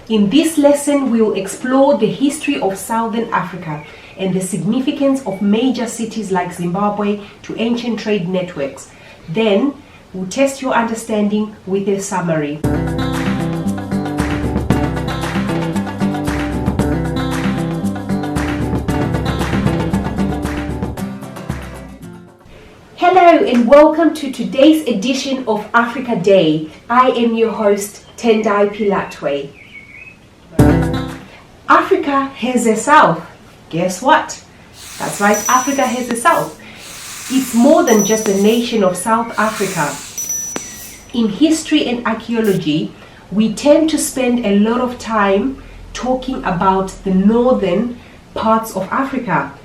In this lesson, we will explore the history of Southern Africa and the significance of major cities like Zimbabwe to ancient trade networks. Then, we'll test your understanding with a summary. Hello and welcome to today's edition of Africa Day. I am your host, Tendai Pilatwe. Africa has a south. Guess what? That's right, Africa has a south. It's more than just a nation of South Africa. In history and archaeology, we tend to spend a lot of time talking about the northern parts of Africa.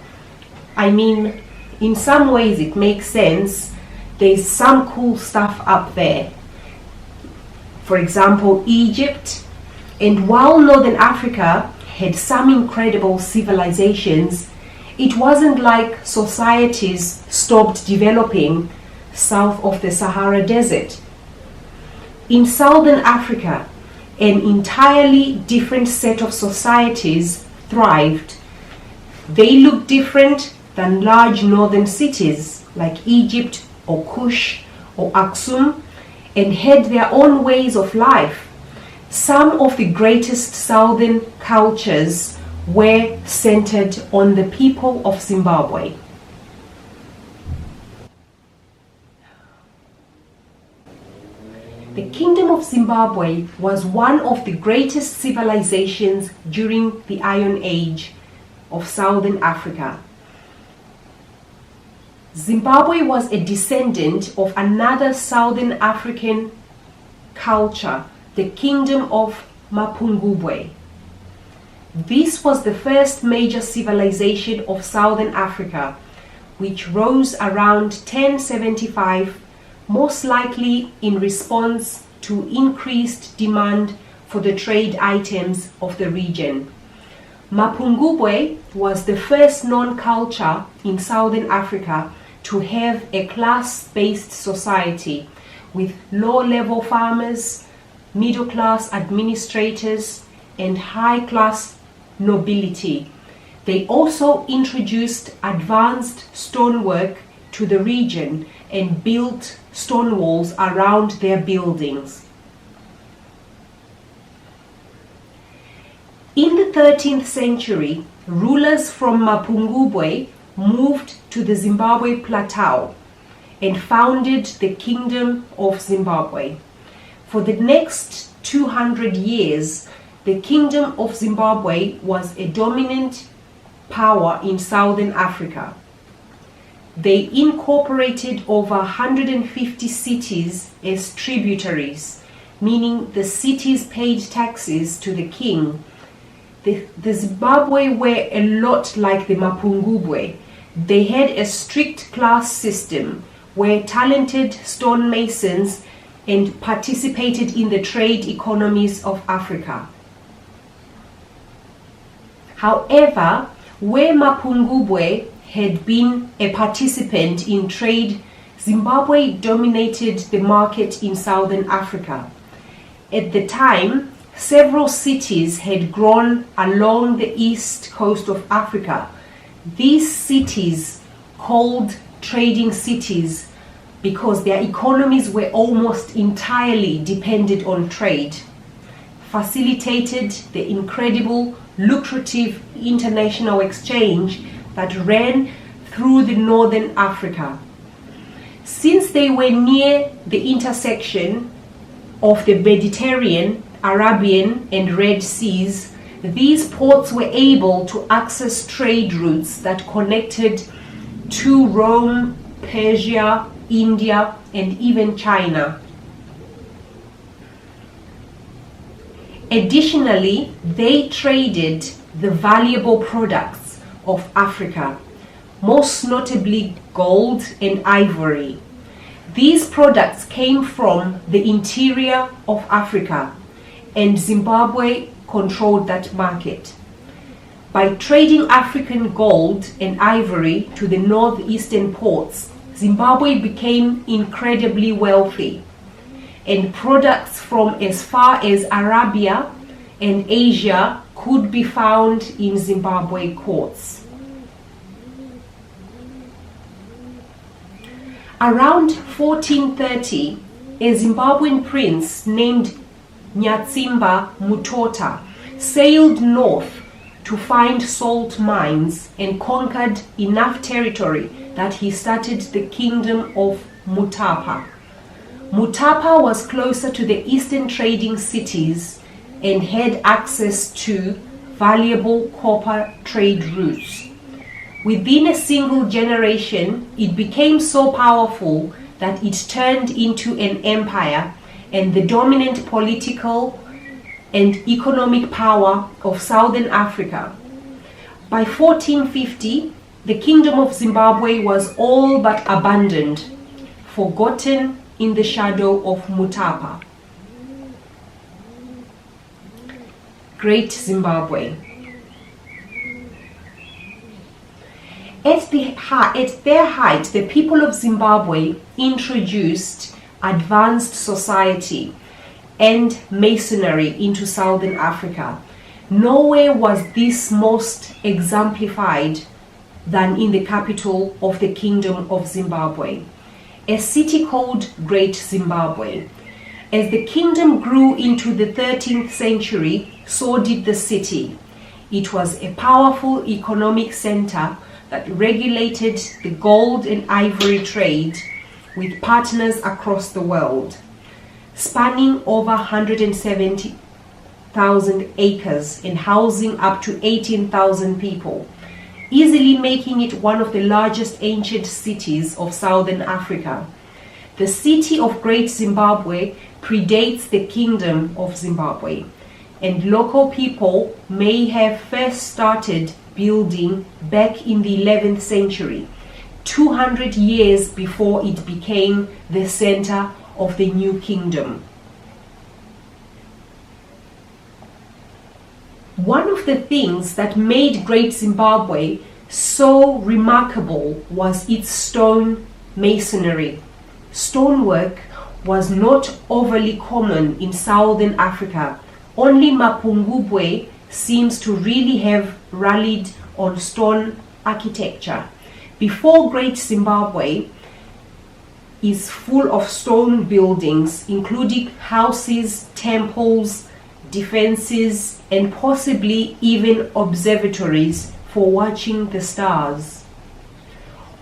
I mean, in some ways it makes sense. There's some cool stuff up there. For example, Egypt. And while Northern Africa had some incredible civilizations, it wasn't like societies stopped developing south of the Sahara Desert. In Southern Africa, an entirely different set of societies thrived. They looked different than large northern cities like Egypt or Kush or Aksum, and had their own ways of life. Some of the greatest southern cultures were centered on the people of Zimbabwe. The Kingdom of Zimbabwe was one of the greatest civilizations during the Iron Age of Southern Africa. Zimbabwe was a descendant of another Southern African culture, the Kingdom of Mapungubwe. This was the first major civilization of Southern Africa, which rose around 1075, most likely in response to increased demand for the trade items of the region. Mapungubwe was the first known culture in Southern Africa to have a class-based society with low-level farmers, middle-class administrators, and high-class nobility. They also introduced advanced stonework to the region and built stone walls around their buildings. In the 13th century, rulers from Mapungubwe moved to the Zimbabwe Plateau and founded the Kingdom of Zimbabwe. For the next 200 years, the Kingdom of Zimbabwe was a dominant power in Southern Africa. They incorporated over 150 cities as tributaries, meaning the cities paid taxes to the king. The Zimbabwe were a lot like the Mapungubwe. They had a strict class system where talented stonemasons and participated in the trade economies of Africa. However, where Mapungubwe had been a participant in trade, Zimbabwe dominated the market in Southern Africa. At the time, several cities had grown along the east coast of Africa. These cities, called trading cities because their economies were almost entirely dependent on trade, facilitated the incredible, lucrative international exchange that ran through the Northern Africa. Since they were near the intersection of the Mediterranean, Arabian, and Red Seas, these ports were able to access trade routes that connected to Rome, Persia, India, and even China. Additionally, they traded the valuable products of Africa, most notably gold and ivory. These products came from the interior of Africa, and Zimbabwe controlled that market. By trading African gold and ivory to the northeastern ports, Zimbabwe became incredibly wealthy, and products from as far as Arabia and Asia could be found in Zimbabwe courts. Around 1430, a Zimbabwean prince named Nyatsimba Mutota sailed north to find salt mines and conquered enough territory that he started the kingdom of Mutapa. Mutapa was closer to the eastern trading cities and had access to valuable copper trade routes. Within a single generation, it became so powerful that it turned into an empire and the dominant political and economic power of Southern Africa. By 1450, the Kingdom of Zimbabwe was all but abandoned, forgotten in the shadow of Mutapa. Great Zimbabwe. At their height, the people of Zimbabwe introduced advanced society and masonry into Southern Africa. Nowhere was this most exemplified than in the capital of the Kingdom of Zimbabwe, a city called Great Zimbabwe. As the kingdom grew into the 13th century, so did the city. It was a powerful economic center that regulated the gold and ivory trade with partners across the world, spanning over 170,000 acres and housing up to 18,000 people, easily making it one of the largest ancient cities of Southern Africa. The city of Great Zimbabwe predates the Kingdom of Zimbabwe, and local people may have first started building back in the 11th century, 200 years before it became the center of the new kingdom. One of the things that made Great Zimbabwe so remarkable was its stone masonry. Stonework was not overly common in Southern Africa. Only Mapungubwe seems to really have rallied on stone architecture. Before Great Zimbabwe is full of stone buildings, including houses, temples, defenses, and possibly even observatories for watching the stars.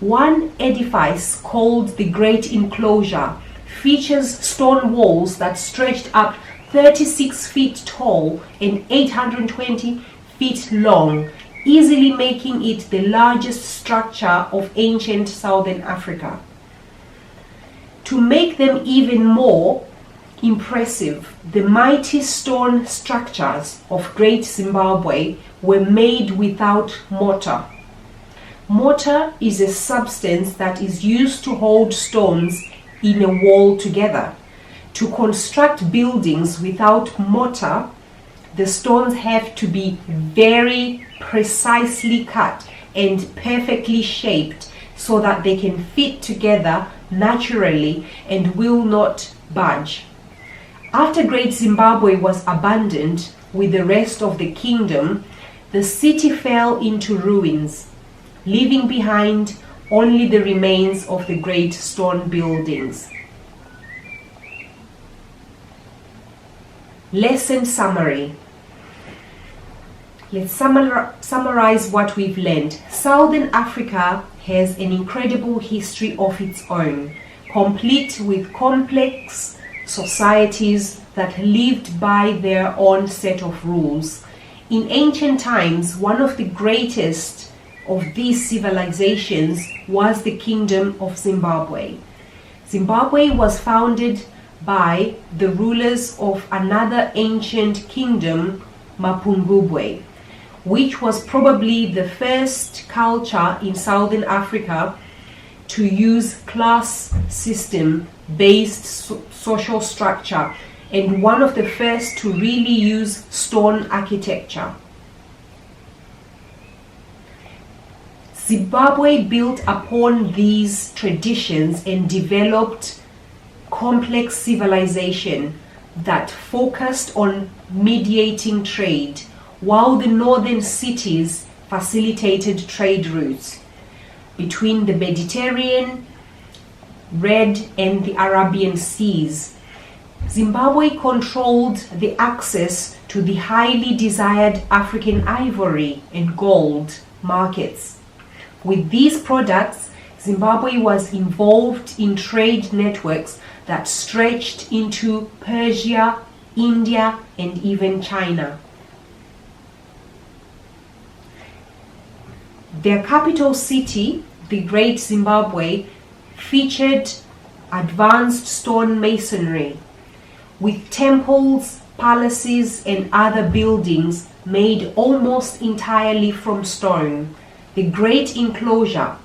One edifice called the Great Enclosure features stone walls that stretched up 36 feet tall and 820 feet long, easily making it the largest structure of ancient Southern Africa. To make them even more impressive, the mighty stone structures of Great Zimbabwe were made without mortar. Mortar is a substance that is used to hold stones in a wall together. To construct buildings without mortar, the stones have to be very precisely cut and perfectly shaped so that they can fit together naturally and will not budge. After Great Zimbabwe was abandoned with the rest of the kingdom, the city fell into ruins, leaving behind only the remains of the great stone buildings. Lesson summary. Let's summarize what we've learned. Southern Africa has an incredible history of its own, complete with complex societies that lived by their own set of rules. In ancient times, one of the greatest of these civilizations was the Kingdom of Zimbabwe. Zimbabwe was founded by the rulers of another ancient kingdom, Mapungubwe, which was probably the first culture in Southern Africa to use class system based social structure, and one of the first to really use stone architecture. Zimbabwe built upon these traditions and developed complex civilization, that focused on mediating trade, while the northern cities facilitated trade routes between the Mediterranean, Red, and the Arabian Seas. Zimbabwe controlled the access to the highly desired African ivory and gold markets. With these products, Zimbabwe was involved in trade networks that stretched into Persia, India, and even China. Their capital city, the Great Zimbabwe, featured advanced stone masonry, with temples, palaces, and other buildings made almost entirely from stone. The Great Enclosure,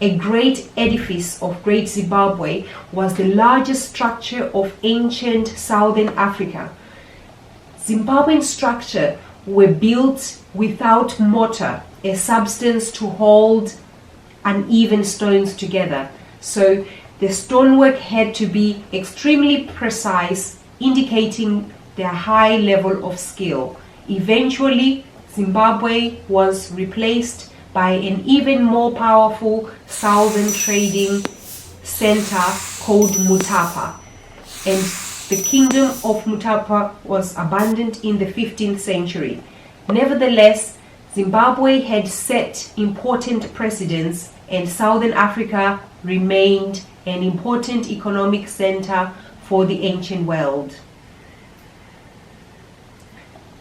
a great edifice of Great Zimbabwe, was the largest structure of ancient Southern Africa. Zimbabwean structures were built without mortar, a substance to hold uneven stones together. So the stonework had to be extremely precise, indicating their high level of skill. Eventually, Zimbabwe was replaced by an even more powerful southern trading center called Mutapa, and the kingdom of Mutapa was abandoned in the 15th century. Nevertheless, Zimbabwe had set important precedents, and Southern Africa remained an important economic center for the ancient world.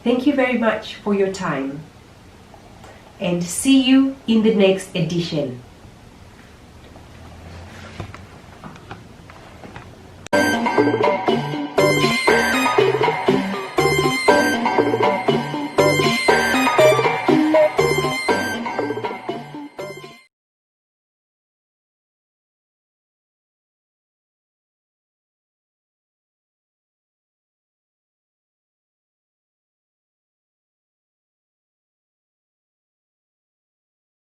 Thank you very much for your time, and see you in the next edition.